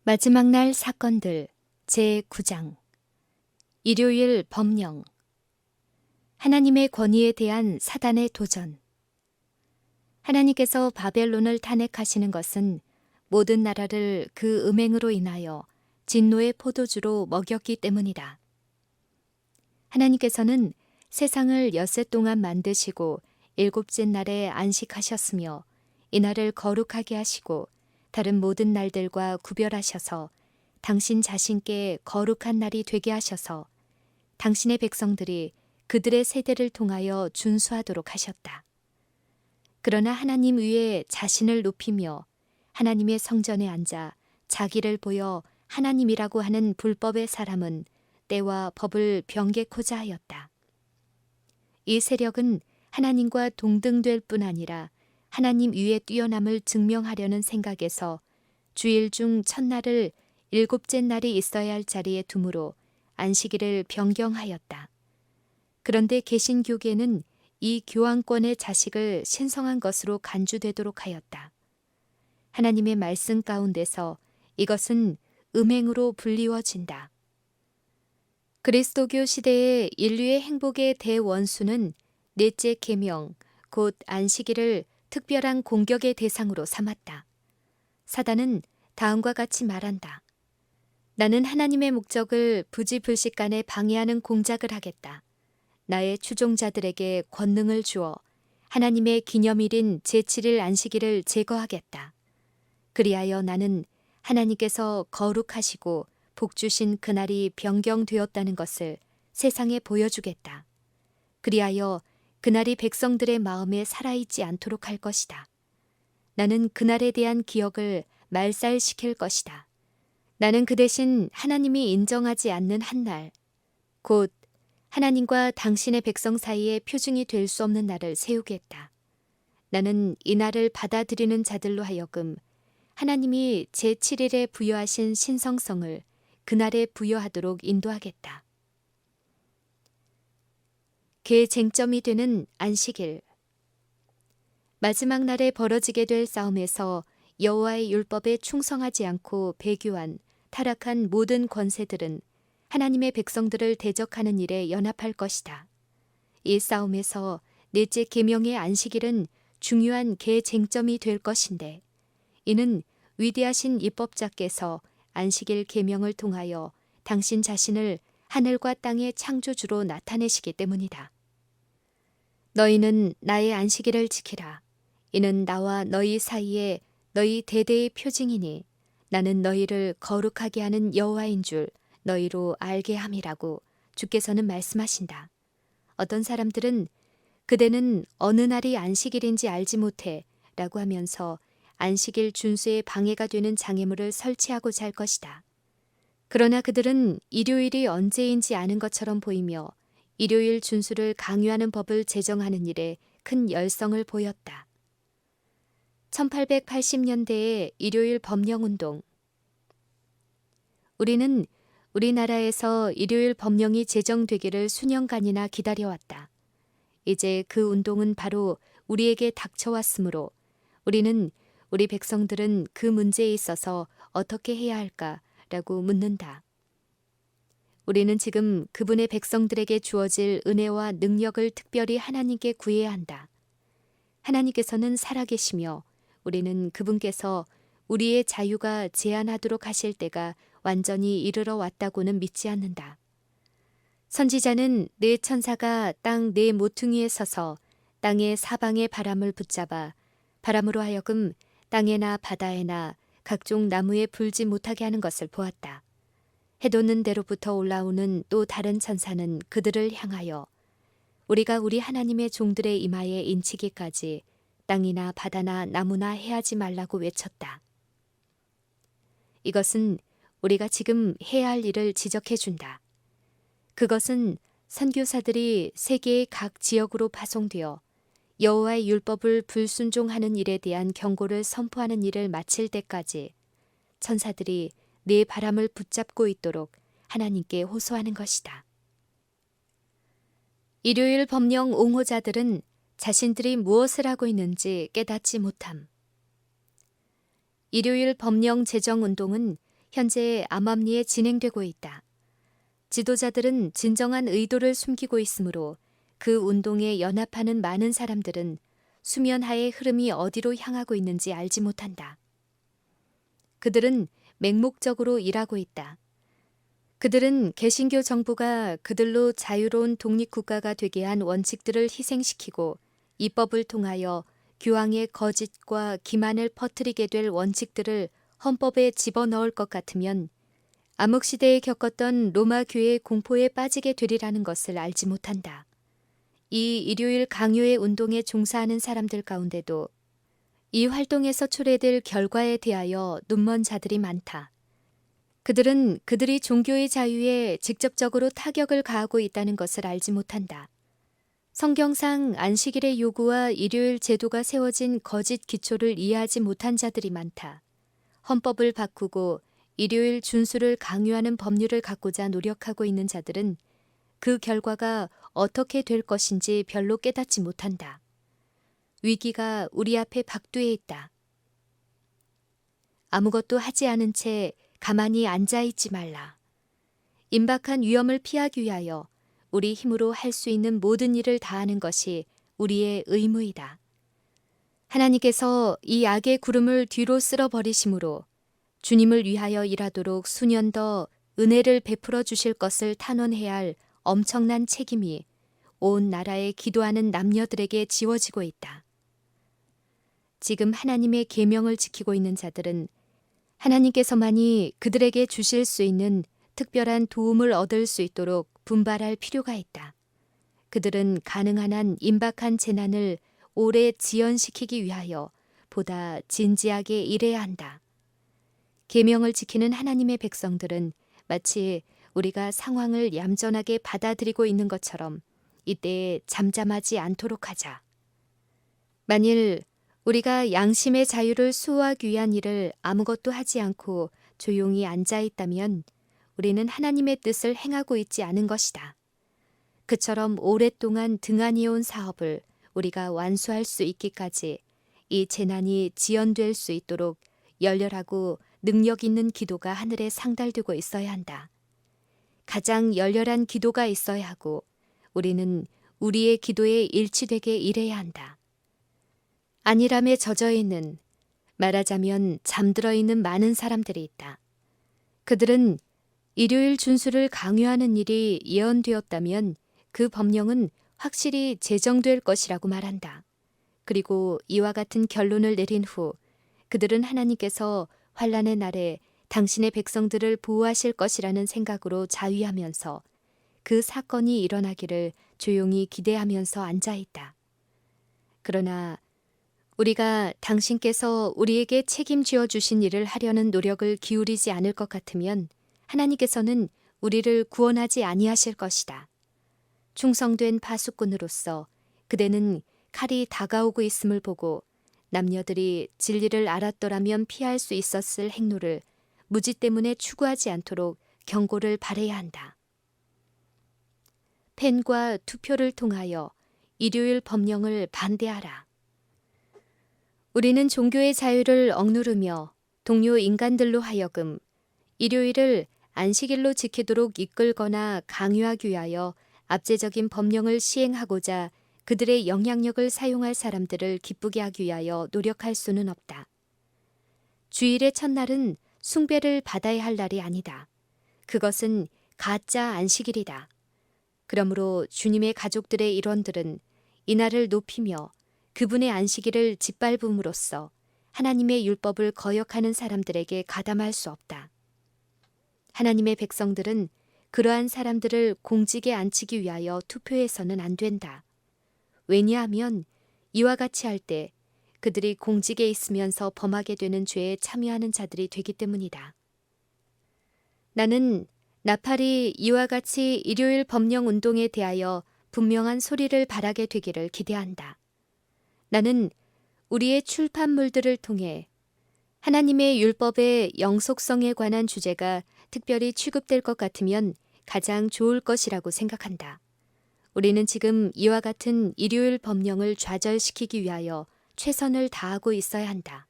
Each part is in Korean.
마지막 날 사건들 제9장 일요일 법령 하나님의 권위에 대한 사단의 도전. 하나님께서 바벨론을 탄핵하시는 것은 모든 나라를 그 음행으로 인하여 진노의 포도주로 먹였기 때문이다. 하나님께서는 세상을 엿새 동안 만드시고 일곱째 날에 안식하셨으며 이날을 거룩하게 하시고 다른 모든 날들과 구별하셔서 당신 자신께 거룩한 날이 되게 하셔서 당신의 백성들이 그들의 세대를 통하여 준수하도록 하셨다. 그러나 하나님 위에 자신을 높이며 하나님의 성전에 앉아 자기를 보여 하나님이라고 하는 불법의 사람은 때와 법을 변개코자 하였다. 이 세력은 하나님과 동등될 뿐 아니라 하나님 위에 뛰어남을 증명하려는 생각에서 주일 중 첫날을 일곱째 날이 있어야 할 자리에 두므로 안식일을 변경하였다. 그런데 개신교계는 이 교황권의 자식을 신성한 것으로 간주되도록 하였다. 하나님의 말씀 가운데서 이것은 음행으로 불리워진다. 그리스도교 시대의 인류의 행복의 대원수는 넷째 계명, 곧 안식일을 특별한 공격의 대상으로 삼았다. 사단은 다음과 같이 말한다. 나는 하나님의 목적을 부지불식간에 방해하는 공작을 하겠다. 나의 추종자들에게 권능을 주어 하나님의 기념일인 제7일 안식일을 제거하겠다. 그리하여 나는 하나님께서 거룩하시고 복 주신 그날이 변경되었다는 것을 세상에 보여주겠다. 그리하여 그날이 백성들의 마음에 살아있지 않도록 할 것이다. 나는 그날에 대한 기억을 말살시킬 것이다. 나는 그 대신 하나님이 인정하지 않는 한 날, 곧 하나님과 당신의 백성 사이에 표징이 될 수 없는 날을 세우겠다. 나는 이 날을 받아들이는 자들로 하여금 하나님이 제7일에 부여하신 신성성을 그날에 부여하도록 인도하겠다. 개쟁점이 되는 안식일. 마지막 날에 벌어지게 될 싸움에서 여호와의 율법에 충성하지 않고 배교한 타락한 모든 권세들은 하나님의 백성들을 대적하는 일에 연합할 것이다. 이 싸움에서 넷째 계명의 안식일은 중요한 개쟁점이 될 것인데 이는 위대하신 입법자께서 안식일 계명을 통하여 당신 자신을 하늘과 땅의 창조주로 나타내시기 때문이다. 너희는 나의 안식일을 지키라. 이는 나와 너희 사이에 너희 대대의 표징이니 나는 너희를 거룩하게 하는 여호와인 줄 너희로 알게 함이라고 주께서는 말씀하신다. 어떤 사람들은 그대는 어느 날이 안식일인지 알지 못해 라고 하면서 안식일 준수에 방해가 되는 장애물을 설치하고자 할 것이다. 그러나 그들은 일요일이 언제인지 아는 것처럼 보이며 일요일 준수를 강요하는 법을 제정하는 일에 큰 열성을 보였다. 1880년대의 일요일 법령운동. 우리는 우리나라에서 일요일 법령이 제정되기를 수년간이나 기다려왔다. 이제 그 운동은 바로 우리에게 닥쳐왔으므로 우리는 우리 백성들은 그 문제에 있어서 어떻게 해야 할까라고 묻는다. 우리는 지금 그분의 백성들에게 주어질 은혜와 능력을 특별히 하나님께 구해야 한다. 하나님께서는 살아계시며 우리는 그분께서 우리의 자유가 제한하도록 하실 때가 완전히 이르러 왔다고는 믿지 않는다. 선지자는 네 천사가 땅 네 모퉁이에 서서 땅의 사방의 바람을 붙잡아 바람으로 하여금 땅에나 바다에나 각종 나무에 불지 못하게 하는 것을 보았다. 해돋는 데로부터 올라오는 또 다른 천사는 그들을 향하여 우리가 우리 하나님의 종들의 이마에 인치기까지 땅이나 바다나 나무나 해하지 말라고 외쳤다. 이것은 우리가 지금 해야 할 일을 지적해 준다. 그것은 선교사들이 세계의 각 지역으로 파송되어 여호와의 율법을 불순종하는 일에 대한 경고를 선포하는 일을 마칠 때까지 천사들이 네 바람을 붙잡고 있도록 하나님께 호소하는 것이다. 일요일 법령 옹호자들은 자신들이 무엇을 하고 있는지 깨닫지 못함. 일요일 법령 제정 운동은 현재 암암리에 진행되고 있다. 지도자들은 진정한 의도를 숨기고 있으므로 그 운동에 연합하는 많은 사람들은 수면하의 흐름이 어디로 향하고 있는지 알지 못한다. 그들은 맹목적으로 일하고 있다. 그들은 개신교 정부가 그들로 자유로운 독립국가가 되게 한 원칙들을 희생시키고 입법을 통하여 교황의 거짓과 기만을 퍼뜨리게 될 원칙들을 헌법에 집어넣을 것 같으면 암흑시대에 겪었던 로마 교회의 공포에 빠지게 되리라는 것을 알지 못한다. 이 일요일 강요의 운동에 종사하는 사람들 가운데도 이 활동에서 초래될 결과에 대하여 눈먼 자들이 많다. 그들은 그들이 종교의 자유에 직접적으로 타격을 가하고 있다는 것을 알지 못한다. 성경상 안식일의 요구와 일요일 제도가 세워진 거짓 기초를 이해하지 못한 자들이 많다. 헌법을 바꾸고 일요일 준수를 강요하는 법률을 갖고자 노력하고 있는 자들은 그 결과가 어떻게 될 것인지 별로 깨닫지 못한다. 위기가 우리 앞에 박두에 있다. 아무것도 하지 않은 채 가만히 앉아있지 말라. 임박한 위험을 피하기 위하여 우리 힘으로 할 수 있는 모든 일을 다하는 것이 우리의 의무이다. 하나님께서 이 악의 구름을 뒤로 쓸어버리심으로 주님을 위하여 일하도록 수년 더 은혜를 베풀어 주실 것을 탄원해야 할 엄청난 책임이 온 나라에 기도하는 남녀들에게 지워지고 있다. 지금 하나님의 계명을 지키고 있는 자들은 하나님께서만이 그들에게 주실 수 있는 특별한 도움을 얻을 수 있도록 분발할 필요가 있다. 그들은 가능한 한 임박한 재난을 오래 지연시키기 위하여 보다 진지하게 일해야 한다. 계명을 지키는 하나님의 백성들은 마치 우리가 상황을 얌전하게 받아들이고 있는 것처럼 이때에 잠잠하지 않도록 하자. 만일 우리가 양심의 자유를 수호하기 위한 일을 아무것도 하지 않고 조용히 앉아 있다면 우리는 하나님의 뜻을 행하고 있지 않은 것이다. 그처럼 오랫동안 등한히온 사업을 우리가 완수할 수 있기까지 이 재난이 지연될 수 있도록 열렬하고 능력 있는 기도가 하늘에 상달되고 있어야 한다. 가장 열렬한 기도가 있어야 하고 우리는 우리의 기도에 일치되게 일해야 한다. 안일함에 젖어 있는, 말하자면 잠들어 있는 많은 사람들이 있다. 그들은 일요일 준수를 강요하는 일이 예언되었다면 그 법령은 확실히 제정될 것이라고 말한다. 그리고 이와 같은 결론을 내린 후 그들은 하나님께서 환난의 날에 당신의 백성들을 보호하실 것이라는 생각으로 자위하면서 그 사건이 일어나기를 조용히 기대하면서 앉아있다. 그러나 우리가 당신께서 우리에게 책임지어 주신 일을 하려는 노력을 기울이지 않을 것 같으면 하나님께서는 우리를 구원하지 아니하실 것이다. 충성된 파수꾼으로서 그대는 칼이 다가오고 있음을 보고 남녀들이 진리를 알았더라면 피할 수 있었을 행로를 무지 때문에 추구하지 않도록 경고를 바라야 한다. 펜과 투표를 통하여 일요일 법령을 반대하라. 우리는 종교의 자유를 억누르며 동료 인간들로 하여금 일요일을 안식일로 지키도록 이끌거나 강요하기 위하여 압제적인 법령을 시행하고자 그들의 영향력을 사용할 사람들을 기쁘게 하기 위하여 노력할 수는 없다. 주일의 첫날은 숭배를 받아야 할 날이 아니다. 그것은 가짜 안식일이다. 그러므로 주님의 가족들의 일원들은 이날을 높이며 그분의 안식일을 짓밟음으로써 하나님의 율법을 거역하는 사람들에게 가담할 수 없다. 하나님의 백성들은 그러한 사람들을 공직에 앉히기 위하여 투표해서는 안 된다. 왜냐하면 이와 같이 할 때 그들이 공직에 있으면서 범하게 되는 죄에 참여하는 자들이 되기 때문이다. 나는 나팔이 이와 같이 일요일 법령 운동에 대하여 분명한 소리를 바라게 되기를 기대한다. 나는 우리의 출판물들을 통해 하나님의 율법의 영속성에 관한 주제가 특별히 취급될 것 같으면 가장 좋을 것이라고 생각한다. 우리는 지금 이와 같은 일요일 법령을 좌절시키기 위하여 최선을 다하고 있어야 한다.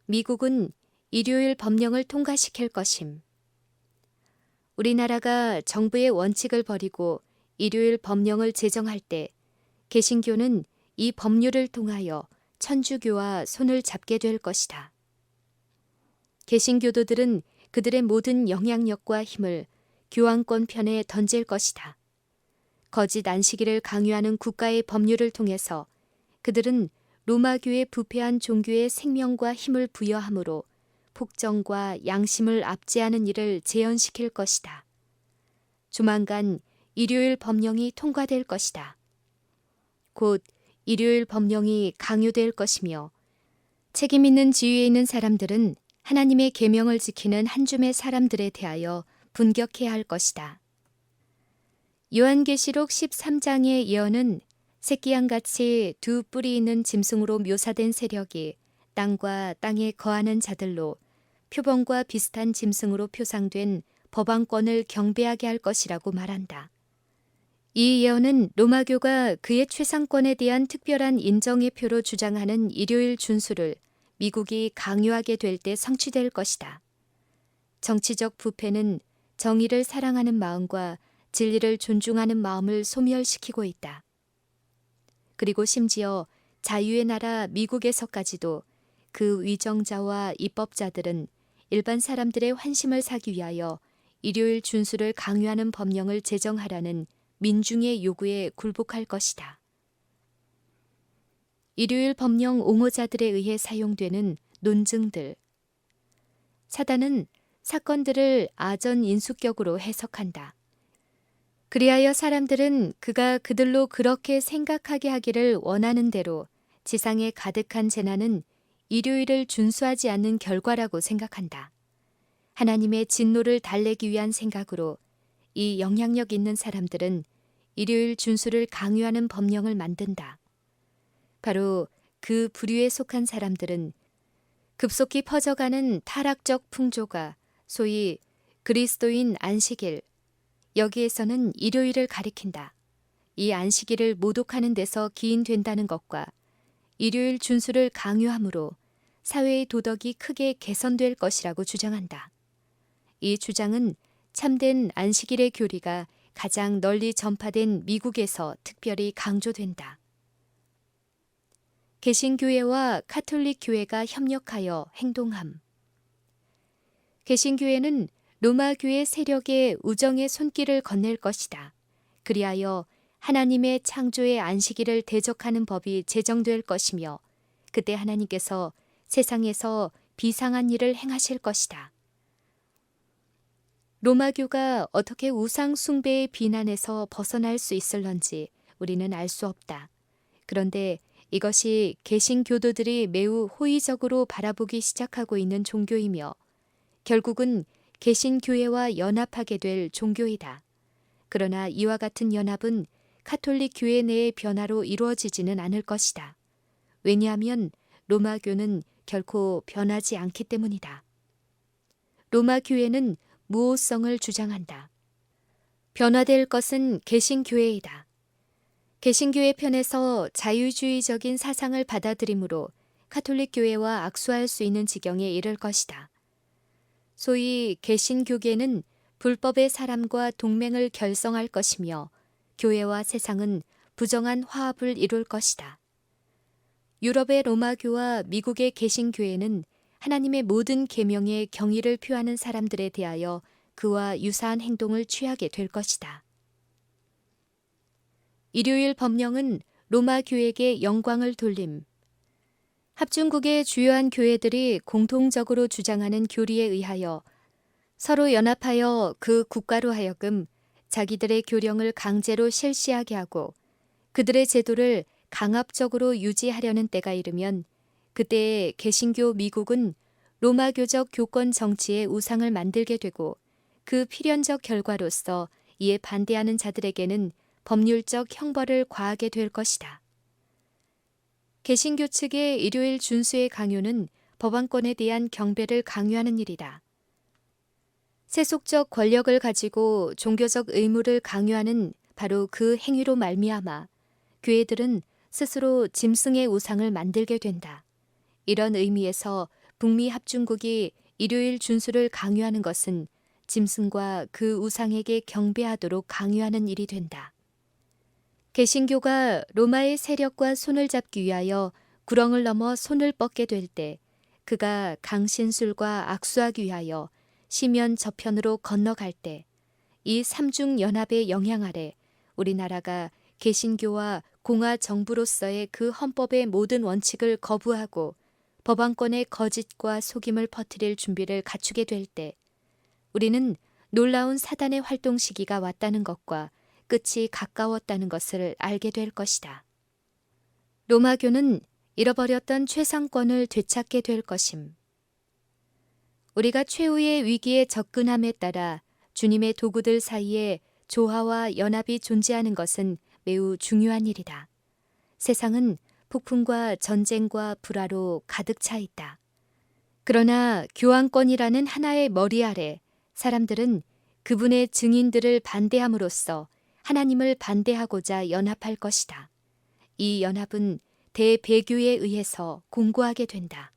미국은 일요일 법령을 통과시킬 것임. 우리나라가 정부의 원칙을 버리고 일요일 법령을 제정할 때 개신교는 이 법률을 통하여 천주교와 손을 잡게 될 것이다. 개신교도들은 그들의 모든 영향력과 힘을 교황권 편에 던질 것이다. 거짓 안식일을 강요하는 국가의 법률을 통해서 그들은 로마교의 부패한 종교에 생명과 힘을 부여함으로 폭정과 양심을 압제하는 일을 재현시킬 것이다. 조만간 일요일 법령이 통과될 것이다. 곧 일요일 법령이 강요될 것이며 책임 있는 지위에 있는 사람들은 하나님의 계명을 지키는 한 줌의 사람들에 대하여 분격해야 할 것이다. 요한계시록 13장의 예언은 새끼양같이 두 뿔이 있는 짐승으로 묘사된 세력이 땅과 땅에 거하는 자들로 표범과 비슷한 짐승으로 표상된 법왕권을 경배하게 할 것이라고 말한다. 이 예언은 로마교가 그의 최상권에 대한 특별한 인정의 표로 주장하는 일요일 준수를 미국이 강요하게 될 때 성취될 것이다. 정치적 부패는 정의를 사랑하는 마음과 진리를 존중하는 마음을 소멸시키고 있다. 그리고 심지어 자유의 나라 미국에서까지도 그 위정자와 입법자들은 일반 사람들의 환심을 사기 위하여 일요일 준수를 강요하는 법령을 제정하라는 민중의 요구에 굴복할 것이다. 일요일 법령 옹호자들에 의해 사용되는 논증들. 사단은 사건들을 아전 인수격으로 해석한다. 그리하여 사람들은 그가 그들로 그렇게 생각하게 하기를 원하는 대로 지상에 가득한 재난은 일요일을 준수하지 않는 결과라고 생각한다. 하나님의 진노를 달래기 위한 생각으로 이 영향력 있는 사람들은 일요일 준수를 강요하는 법령을 만든다. 바로 그 부류에 속한 사람들은 급속히 퍼져가는 타락적 풍조가 소위 그리스도인 안식일, 여기에서는 일요일을 가리킨다. 이 안식일을 모독하는 데서 기인된다는 것과 일요일 준수를 강요함으로 사회의 도덕이 크게 개선될 것이라고 주장한다. 이 주장은 참된 안식일의 교리가 가장 널리 전파된 미국에서 특별히 강조된다. 개신교회와 카톨릭 교회가 협력하여 행동함. 개신교회는 로마교회 세력의 우정의 손길을 건넬 것이다. 그리하여 하나님의 창조의 안식일을 대적하는 법이 제정될 것이며 그때 하나님께서 세상에서 비상한 일을 행하실 것이다. 로마교가 어떻게 우상 숭배의 비난에서 벗어날 수 있을런지 우리는 알 수 없다. 그런데 이것이 개신교도들이 매우 호의적으로 바라보기 시작하고 있는 종교이며 결국은 개신교회와 연합하게 될 종교이다. 그러나 이와 같은 연합은 카톨릭 교회 내의 변화로 이루어지지는 않을 것이다. 왜냐하면 로마교는 결코 변하지 않기 때문이다. 로마 교회는 무호성을 주장한다. 변화될 것은 개신교회이다. 개신교회 편에서 자유주의적인 사상을 받아들이므로 카톨릭 교회와 악수할 수 있는 지경에 이를 것이다. 소위 개신교계는 불법의 사람과 동맹을 결성할 것이며 교회와 세상은 부정한 화합을 이룰 것이다. 유럽의 로마교와 미국의 개신교회는 하나님의 모든 계명에 경의를 표하는 사람들에 대하여 그와 유사한 행동을 취하게 될 것이다. 일요일 법령은 로마 교회에게 영광을 돌림. 합중국의 주요한 교회들이 공통적으로 주장하는 교리에 의하여 서로 연합하여 그 국가로 하여금 자기들의 교령을 강제로 실시하게 하고 그들의 제도를 강압적으로 유지하려는 때가 이르면 그때에 개신교 미국은 로마교적 교권 정치의 우상을 만들게 되고 그 필연적 결과로서 이에 반대하는 자들에게는 법률적 형벌을 과하게 될 것이다. 개신교 측의 일요일 준수의 강요는 법왕권에 대한 경배를 강요하는 일이다. 세속적 권력을 가지고 종교적 의무를 강요하는 바로 그 행위로 말미암아 교회들은 스스로 짐승의 우상을 만들게 된다. 이런 의미에서 북미 합중국이 일요일 준수를 강요하는 것은 짐승과 그 우상에게 경배하도록 강요하는 일이 된다. 개신교가 로마의 세력과 손을 잡기 위하여 구렁을 넘어 손을 뻗게 될 때 그가 강신술과 악수하기 위하여 시면 저편으로 건너갈 때 이 삼중 연합의 영향 아래 우리나라가 개신교와 공화 정부로서의 그 헌법의 모든 원칙을 거부하고 법안권의 거짓과 속임을 퍼뜨릴 준비를 갖추게 될 때 우리는 놀라운 사단의 활동 시기가 왔다는 것과 끝이 가까웠다는 것을 알게 될 것이다. 로마교는 잃어버렸던 최상권을 되찾게 될 것임. 우리가 최후의 위기에 접근함에 따라 주님의 도구들 사이에 조화와 연합이 존재하는 것은 매우 중요한 일이다. 세상은 폭풍과 전쟁과 불화로 가득 차 있다. 그러나 교황권이라는 하나의 머리 아래 사람들은 그분의 증인들을 반대함으로써 하나님을 반대하고자 연합할 것이다. 이 연합은 대배교에 의해서 공고하게 된다.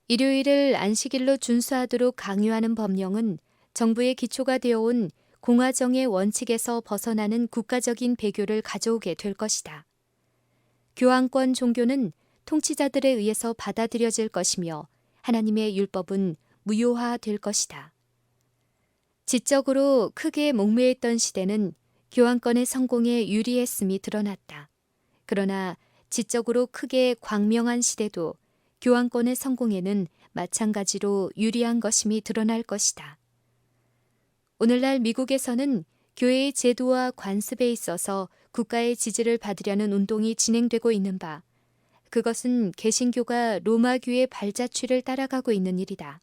일요일을 안식일로 준수하도록 강요하는 법령은 정부의 기초가 되어온 공화정의 원칙에서 벗어나는 국가적인 배교를 가져오게 될 것이다. 교황권 종교는 통치자들에 의해서 받아들여질 것이며 하나님의 율법은 무효화될 것이다. 지적으로 크게 목매했던 시대는 교황권의 성공에 유리했음이 드러났다. 그러나 지적으로 크게 광명한 시대도 교황권의 성공에는 마찬가지로 유리한 것임이 드러날 것이다. 오늘날 미국에서는 교회의 제도와 관습에 있어서 국가의 지지를 받으려는 운동이 진행되고 있는 바, 그것은 개신교가 로마교의 발자취를 따라가고 있는 일이다.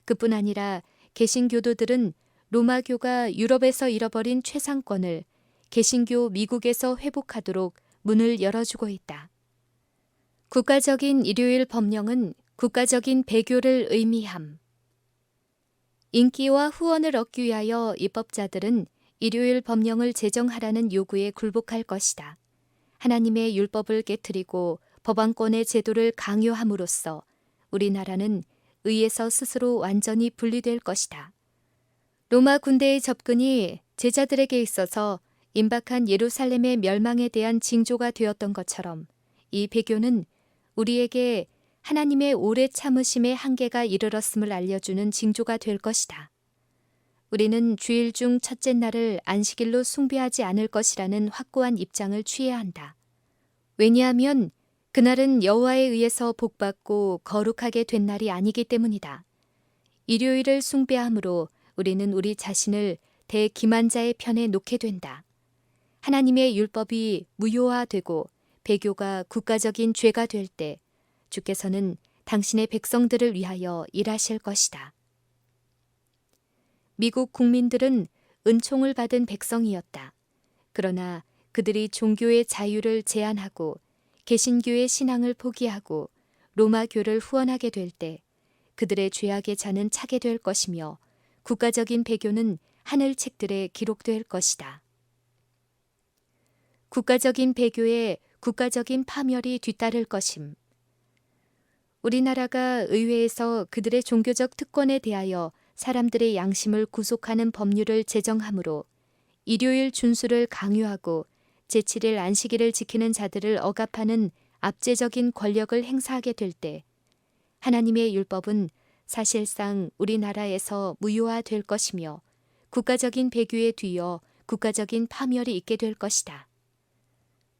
그뿐 아니라 개신교도들은 로마교가 유럽에서 잃어버린 최상권을 개신교 미국에서 회복하도록 문을 열어주고 있다. 국가적인 일요일 법령은 국가적인 배교를 의미함. 인기와 후원을 얻기 위하여 입법자들은 일요일 법령을 제정하라는 요구에 굴복할 것이다. 하나님의 율법을 깨트리고 법안권의 제도를 강요함으로써 우리나라는 의에서 스스로 완전히 분리될 것이다. 로마 군대의 접근이 제자들에게 있어서 임박한 예루살렘의 멸망에 대한 징조가 되었던 것처럼 이 배교는 우리에게 하나님의 오래 참으심의 한계가 이르렀음을 알려주는 징조가 될 것이다. 우리는 주일 중 첫째 날을 안식일로 숭배하지 않을 것이라는 확고한 입장을 취해야 한다. 왜냐하면 그날은 여호와에 의해서 복받고 거룩하게 된 날이 아니기 때문이다. 일요일을 숭배함으로 우리는 우리 자신을 대기만자의 편에 놓게 된다. 하나님의 율법이 무효화되고 배교가 국가적인 죄가 될 때 주께서는 당신의 백성들을 위하여 일하실 것이다. 미국 국민들은 은총을 받은 백성이었다. 그러나 그들이 종교의 자유를 제한하고 개신교의 신앙을 포기하고 로마교를 후원하게 될 때 그들의 죄악의 잔은 차게 될 것이며 국가적인 배교는 하늘 책들에 기록될 것이다. 국가적인 배교에 국가적인 파멸이 뒤따를 것임. 우리나라가 의회에서 그들의 종교적 특권에 대하여 사람들의 양심을 구속하는 법률을 제정함으로 일요일 준수를 강요하고 제7일 안식일을 지키는 자들을 억압하는 압제적인 권력을 행사하게 될 때 하나님의 율법은 사실상 우리나라에서 무효화될 것이며 국가적인 배교에 뒤이어 국가적인 파멸이 있게 될 것이다.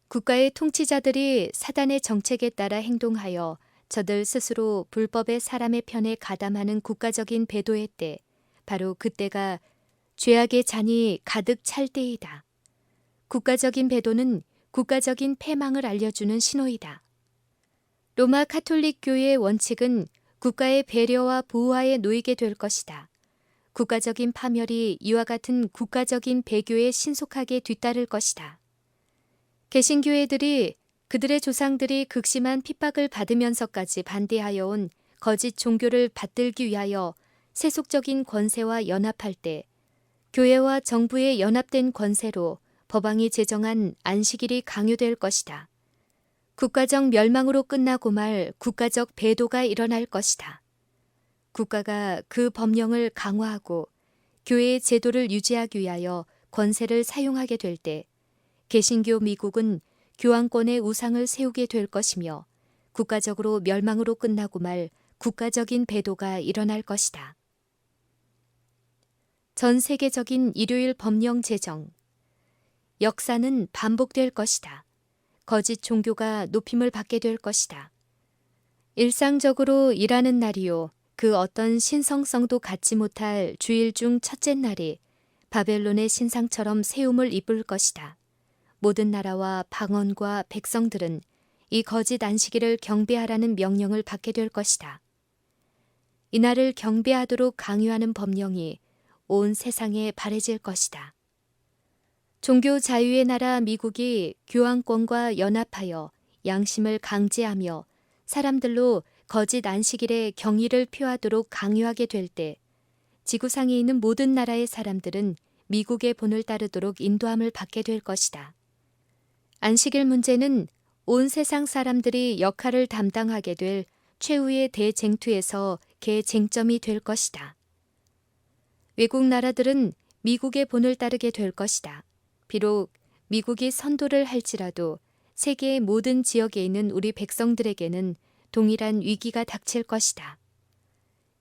국가의 통치자들이 사단의 정책에 따라 행동하여 저들 스스로 불법의 사람의 편에 가담하는 국가적인 배도의 때, 바로 그때가 죄악의 잔이 가득 찰 때이다. 국가적인 배도는 국가적인 패망을 알려주는 신호이다. 로마 카톨릭 교회의 원칙은 국가의 배려와 보호하에 놓이게 될 것이다. 국가적인 파멸이 이와 같은 국가적인 배교에 신속하게 뒤따를 것이다. 개신교회들이 그들의 조상들이 극심한 핍박을 받으면서까지 반대하여 온 거짓 종교를 받들기 위하여 세속적인 권세와 연합할 때 교회와 정부의 연합된 권세로 법왕이 제정한 안식일이 강요될 것이다. 국가적 멸망으로 끝나고 말 국가적 배도가 일어날 것이다. 국가가 그 법령을 강화하고 교회의 제도를 유지하기 위하여 권세를 사용하게 될 때 개신교 미국은 교황권의 우상을 세우게 될 것이며 국가적으로 멸망으로 끝나고 말 국가적인 배도가 일어날 것이다. 전 세계적인 일요일 법령 제정. 역사는 반복될 것이다. 거짓 종교가 높임을 받게 될 것이다. 일상적으로 일하는 날이요. 그 어떤 신성성도 갖지 못할 주일 중 첫째 날이 바벨론의 신상처럼 세움을 입을 것이다. 모든 나라와 방언과 백성들은 이 거짓 안식일을 경배하라는 명령을 받게 될 것이다. 이날을 경배하도록 강요하는 법령이 온 세상에 바래질 것이다. 종교 자유의 나라 미국이 교황권과 연합하여 양심을 강제하며 사람들로 거짓 안식일의 경의를 표하도록 강요하게 될 때 지구상에 있는 모든 나라의 사람들은 미국의 본을 따르도록 인도함을 받게 될 것이다. 안식일 문제는 온 세상 사람들이 역할을 담당하게 될 최후의 대쟁투에서 개쟁점이 될 것이다. 외국 나라들은 미국의 본을 따르게 될 것이다. 비록 미국이 선도를 할지라도 세계의 모든 지역에 있는 우리 백성들에게는 동일한 위기가 닥칠 것이다.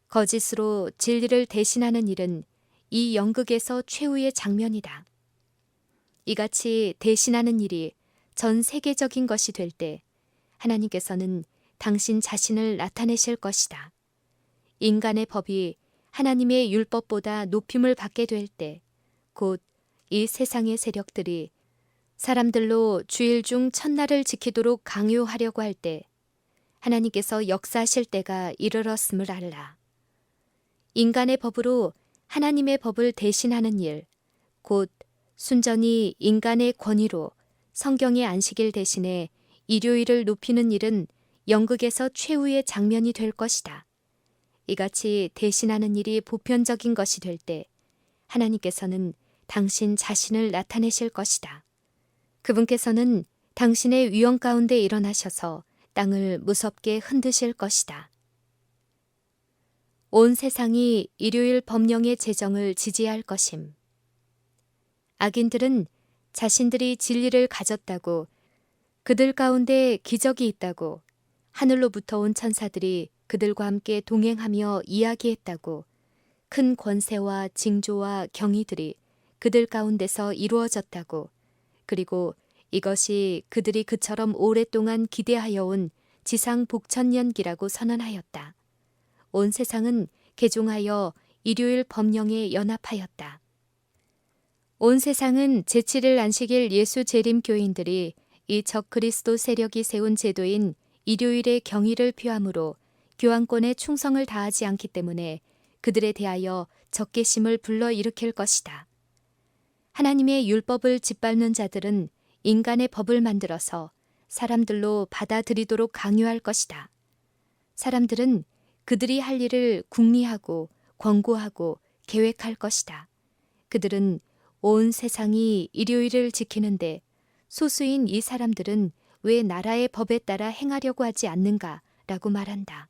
거짓으로 진리를 대신하는 일은 이 연극에서 최후의 장면이다. 이같이 대신하는 일이 전 세계적인 것이 될 때 하나님께서는 당신 자신을 나타내실 것이다. 인간의 법이 하나님의 율법보다 높임을 받게 될 때 곧 이 세상의 세력들이 사람들로 주일 중 첫날을 지키도록 강요하려고 할 때 하나님께서 역사하실 때가 이르렀음을 알라. 인간의 법으로 하나님의 법을 대신하는 일, 곧 순전히 인간의 권위로 성경의 안식일 대신에 일요일을 높이는 일은 연극에서 최후의 장면이 될 것이다. 이같이 대신하는 일이 보편적인 것이 될 때 하나님께서는 당신 자신을 나타내실 것이다. 그분께서는 당신의 위험 가운데 일어나셔서 땅을 무섭게 흔드실 것이다. 온 세상이 일요일 법령의 제정을 지지할 것임. 악인들은 자신들이 진리를 가졌다고, 그들 가운데 기적이 있다고, 하늘로부터 온 천사들이 그들과 함께 동행하며 이야기했다고, 큰 권세와 징조와 경이들이 그들 가운데서 이루어졌다고, 그리고 이것이 그들이 그처럼 오랫동안 기대하여 온 지상 복천년기라고 선언하였다. 온 세상은 개종하여 일요일 법령에 연합하였다. 온 세상은 제7일 안식일 예수 재림 교인들이 이 적그리스도 세력이 세운 제도인 일요일의 경의를 표함으로 교황권에 충성을 다하지 않기 때문에 그들에 대하여 적개심을 불러일으킬 것이다. 하나님의 율법을 짓밟는 자들은 인간의 법을 만들어서 사람들로 받아들이도록 강요할 것이다. 사람들은 그들이 할 일을 궁리하고 권고하고 계획할 것이다. 그들은 온 세상이 일요일을 지키는데 소수인 이 사람들은 왜 나라의 법에 따라 행하려고 하지 않는가라고 말한다.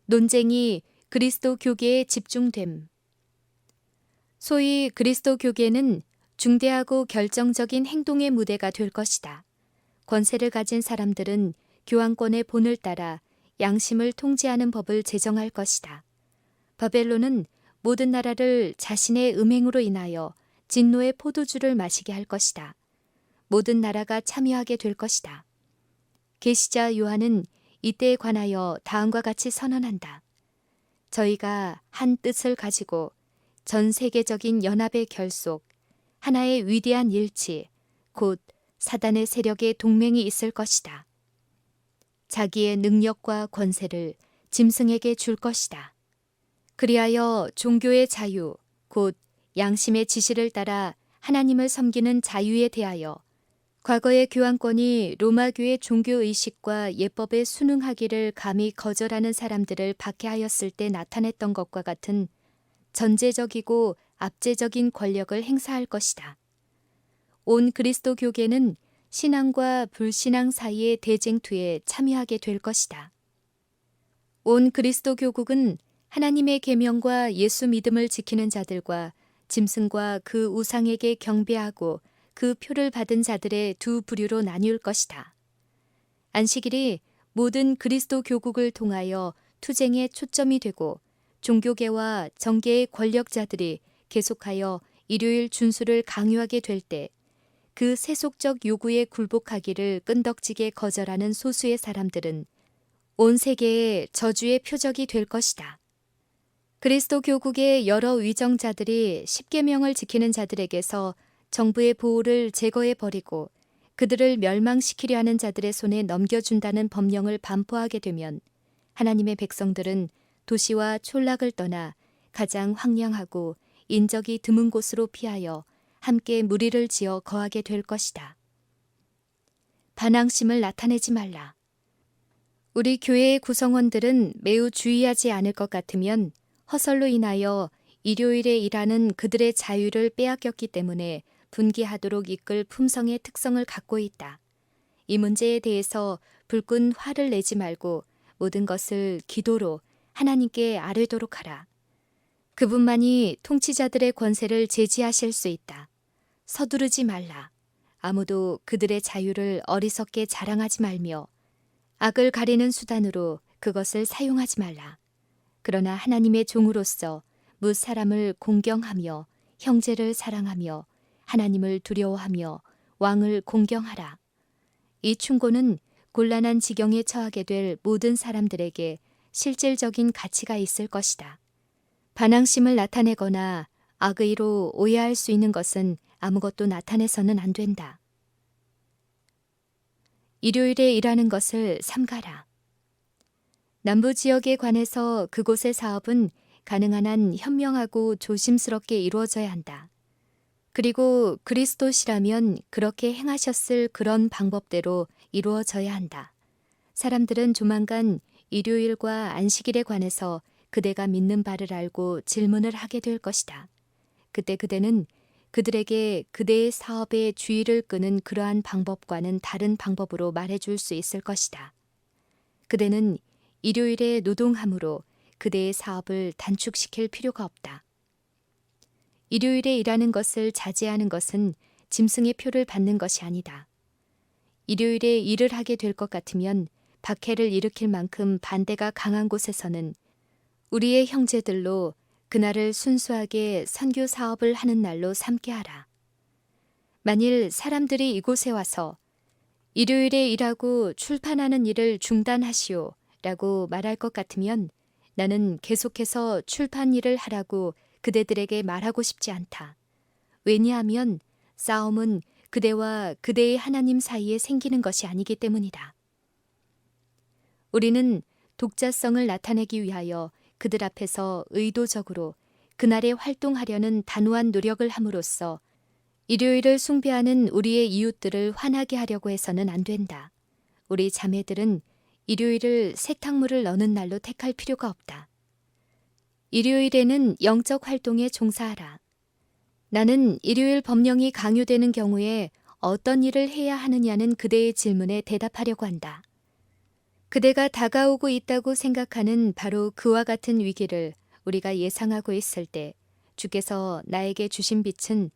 논쟁이 그리스도 교계에 집중됨. 소위 그리스도 교계는 중대하고 결정적인 행동의 무대가 될 것이다. 권세를 가진 사람들은 교황권의 본을 따라 양심을 통제하는 법을 제정할 것이다. 바벨론은 모든 나라를 자신의 음행으로 인하여 진노의 포도주를 마시게 할 것이다. 모든 나라가 참여하게 될 것이다. 계시자 요한은 이때에 관하여 다음과 같이 선언한다. 저희가 한 뜻을 가지고 전 세계적인 연합의 결속, 하나의 위대한 일치, 곧 사단의 세력의 동맹이 있을 것이다. 자기의 능력과 권세를 짐승에게 줄 것이다. 그리하여 종교의 자유, 곧 양심의 지시를 따라 하나님을 섬기는 자유에 대하여 과거의 교황권이 로마교의 종교의식과 예법에 순응하기를 감히 거절하는 사람들을 박해하였을 때 나타냈던 것과 같은 전제적이고 압제적인 권력을 행사할 것이다. 온 그리스도 교계는 신앙과 불신앙 사이의 대쟁투에 참여하게 될 것이다. 온 그리스도 교국은 하나님의 계명과 예수 믿음을 지키는 자들과 짐승과 그 우상에게 경배하고 그 표를 받은 자들의 두 부류로 나뉠 것이다. 안식일이 모든 그리스도 교국을 통하여 투쟁의 초점이 되고 종교계와 정계의 권력자들이 계속하여 일요일 준수를 강요하게 될 때 그 세속적 요구에 굴복하기를 끈덕지게 거절하는 소수의 사람들은 온 세계의 저주의 표적이 될 것이다. 그리스도 교국의 여러 위정자들이 십계명을 지키는 자들에게서 정부의 보호를 제거해 버리고 그들을 멸망시키려 하는 자들의 손에 넘겨준다는 법령을 반포하게 되면 하나님의 백성들은 도시와 촌락을 떠나 가장 황량하고 인적이 드문 곳으로 피하여 함께 무리를 지어 거하게 될 것이다. 반항심을 나타내지 말라. 우리 교회의 구성원들은 매우 주의하지 않을 것 같으면 허설로 인하여 일요일에 일하는 그들의 자유를 빼앗겼기 때문에 분개하도록 이끌 품성의 특성을 갖고 있다. 이 문제에 대해서 불끈 화를 내지 말고 모든 것을 기도로 하나님께 아뢰도록 하라. 그분만이 통치자들의 권세를 제지하실 수 있다. 서두르지 말라. 아무도 그들의 자유를 어리석게 자랑하지 말며 악을 가리는 수단으로 그것을 사용하지 말라. 그러나 하나님의 종으로서 뭇 사람을 공경하며 형제를 사랑하며 하나님을 두려워하며 왕을 공경하라. 이 충고는 곤란한 지경에 처하게 될 모든 사람들에게 실질적인 가치가 있을 것이다. 반항심을 나타내거나 악의로 오해할 수 있는 것은 아무것도 나타내서는 안 된다. 일요일에 일하는 것을 삼가라. 남부 지역에 관해서 그곳의 사업은 가능한 한 현명하고 조심스럽게 이루어져야 한다. 그리고 그리스도시라면 그렇게 행하셨을 그런 방법대로 이루어져야 한다. 사람들은 조만간 일요일과 안식일에 관해서 그대가 믿는 바를 알고 질문을 하게 될 것이다. 그때 그대는 그들에게 그대의 사업의 주의를 끄는 그러한 방법과는 다른 방법으로 말해줄 수 있을 것이다. 그대는 일요일에 노동함으로 그대의 사업을 단축시킬 필요가 없다. 일요일에 일하는 것을 자제하는 것은 짐승의 표를 받는 것이 아니다. 일요일에 일을 하게 될 것 같으면 박해를 일으킬 만큼 반대가 강한 곳에서는 우리의 형제들로 그날을 순수하게 선교 사업을 하는 날로 삼게 하라. 만일 사람들이 이곳에 와서 일요일에 일하고 출판하는 일을 중단하시오 라고 말할 것 같으면 나는 계속해서 출판 일을 하라고 그대들에게 말하고 싶지 않다. 왜냐하면 싸움은 그대와 그대의 하나님 사이에 생기는 것이 아니기 때문이다. 우리는 독자성을 나타내기 위하여 그들 앞에서 의도적으로 그날에 활동하려는 단호한 노력을 함으로써 일요일을 숭배하는 우리의 이웃들을 화나게 하려고 해서는 안 된다. 우리 자매들은 일요일을 세탁물을 넣는 날로 택할 필요가 없다. 일요일에는 영적 활동에 종사하라. 나는 일요일 법령이 강요되는 경우에 어떤 일을 해야 하느냐는 그대의 질문에 대답하려고 한다. 그대가 다가오고 있다고 생각하는 바로 그와 같은 위기를 우리가 예상하고 있을 때 주께서 나에게 주신 빛은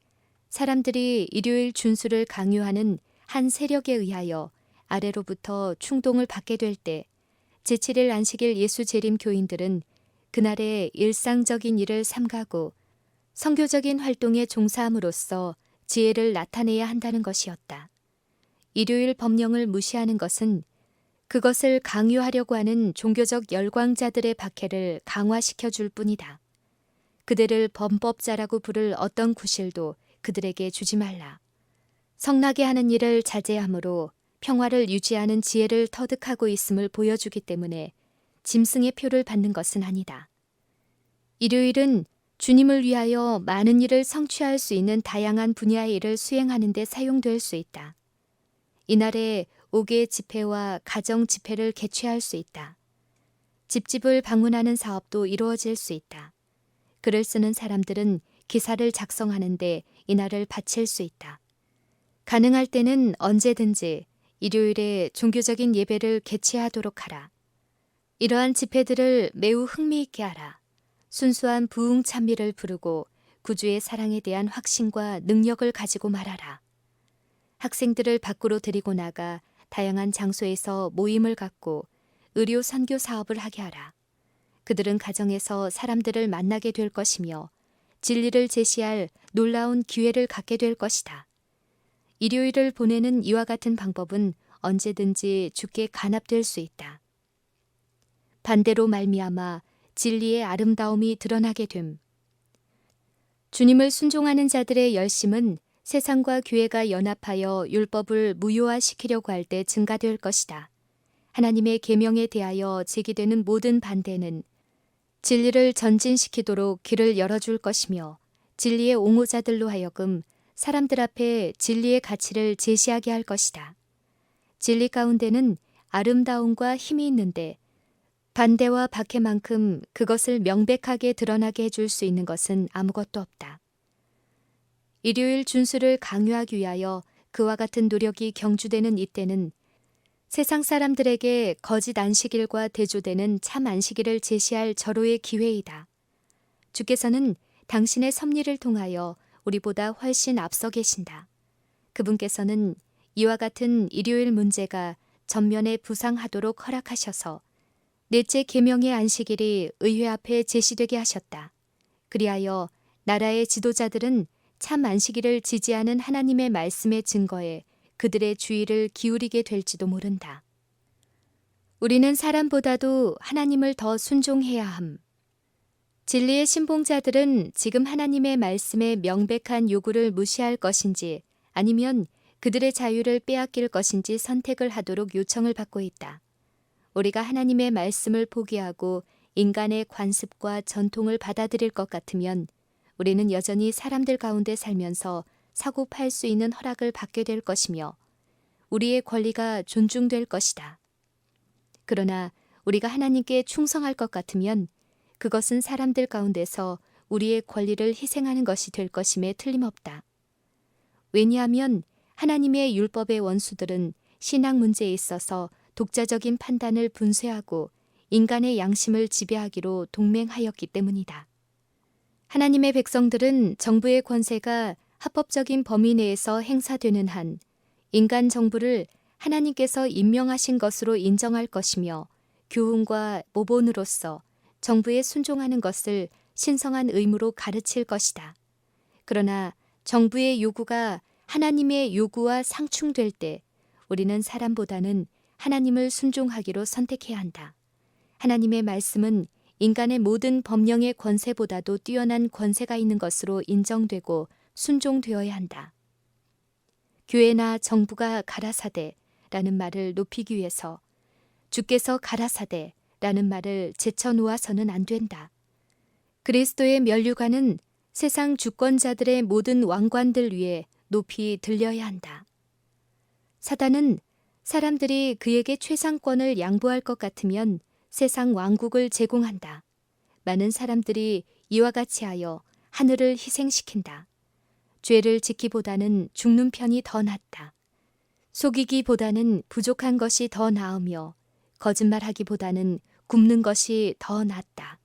사람들이 일요일 준수를 강요하는 한 세력에 의하여 아래로부터 충동을 받게 될 때 제7일 안식일 예수 재림 교인들은 그날의 일상적인 일을 삼가고 선교적인 활동에 종사함으로써 지혜를 나타내야 한다는 것이었다. 일요일 법령을 무시하는 것은 그것을 강요하려고 하는 종교적 열광자들의 박해를 강화시켜 줄 뿐이다. 그들을 범법자라고 부를 어떤 구실도 그들에게 주지 말라. 성나게 하는 일을 자제함으로 평화를 유지하는 지혜를 터득하고 있음을 보여주기 때문에 짐승의 표를 받는 것은 아니다. 일요일은 주님을 위하여 많은 일을 성취할 수 있는 다양한 분야의 일을 수행하는 데 사용될 수 있다. 이날에 5개 집회와 가정 집회를 개최할 수 있다. 집집을 방문하는 사업도 이루어질 수 있다. 글을 쓰는 사람들은 기사를 작성하는데 이날을 바칠 수 있다. 가능할 때는 언제든지 일요일에 종교적인 예배를 개최하도록 하라. 이러한 집회들을 매우 흥미있게 하라. 순수한 부흥 찬미를 부르고 구주의 사랑에 대한 확신과 능력을 가지고 말하라. 학생들을 밖으로 데리고 나가 다양한 장소에서 모임을 갖고 의료 선교 사업을 하게 하라. 그들은 가정에서 사람들을 만나게 될 것이며 진리를 제시할 놀라운 기회를 갖게 될 것이다. 일요일을 보내는 이와 같은 방법은 언제든지 주께 간합될 수 있다. 반대로 말미암아 진리의 아름다움이 드러나게 됨. 주님을 순종하는 자들의 열심은 세상과 교회가 연합하여 율법을 무효화시키려고 할 때 증가될 것이다. 하나님의 계명에 대하여 제기되는 모든 반대는 진리를 전진시키도록 길을 열어줄 것이며 진리의 옹호자들로 하여금 사람들 앞에 진리의 가치를 제시하게 할 것이다. 진리 가운데는 아름다움과 힘이 있는데 반대와 박해만큼 그것을 명백하게 드러나게 해줄 수 있는 것은 아무것도 없다. 일요일 준수를 강요하기 위하여 그와 같은 노력이 경주되는 이때는 세상 사람들에게 거짓 안식일과 대조되는 참 안식일을 제시할 절호의 기회이다. 주께서는 당신의 섭리를 통하여 우리보다 훨씬 앞서 계신다. 그분께서는 이와 같은 일요일 문제가 전면에 부상하도록 허락하셔서 넷째 계명의 안식일이 의회 앞에 제시되게 하셨다. 그리하여 나라의 지도자들은 참 안식일을 지지하는 하나님의 말씀의 증거에 그들의 주의를 기울이게 될지도 모른다. 우리는 사람보다도 하나님을 더 순종해야 함. 진리의 신봉자들은 지금 하나님의 말씀의 명백한 요구를 무시할 것인지 아니면 그들의 자유를 빼앗길 것인지 선택을 하도록 요청을 받고 있다. 우리가 하나님의 말씀을 포기하고 인간의 관습과 전통을 받아들일 것 같으면 우리는 여전히 사람들 가운데 살면서 사고 팔 수 있는 허락을 받게 될 것이며 우리의 권리가 존중될 것이다. 그러나 우리가 하나님께 충성할 것 같으면 그것은 사람들 가운데서 우리의 권리를 희생하는 것이 될 것임에 틀림없다. 왜냐하면 하나님의 율법의 원수들은 신앙 문제에 있어서 독자적인 판단을 분쇄하고 인간의 양심을 지배하기로 동맹하였기 때문이다. 하나님의 백성들은 정부의 권세가 합법적인 범위 내에서 행사되는 한 인간 정부를 하나님께서 임명하신 것으로 인정할 것이며 교훈과 모본으로서 정부에 순종하는 것을 신성한 의무로 가르칠 것이다. 그러나 정부의 요구가 하나님의 요구와 상충될 때 우리는 사람보다는 하나님을 순종하기로 선택해야 한다. 하나님의 말씀은 인간의 모든 법령의 권세보다도 뛰어난 권세가 있는 것으로 인정되고 순종되어야 한다. 교회나 정부가 가라사대라는 말을 높이기 위해서 주께서 가라사대라는 말을 제쳐놓아서는 안 된다. 그리스도의 면류관은 세상 주권자들의 모든 왕관들 위에 높이 들려야 한다. 사단은 사람들이 그에게 최상권을 양보할 것 같으면 세상 왕국을 제공한다. 많은 사람들이 이와 같이 하여 하늘을 희생시킨다. 죄를 짓기보다는 죽는 편이 더 낫다. 속이기보다는 부족한 것이 더 나으며 거짓말하기보다는 굽는 것이 더 낫다.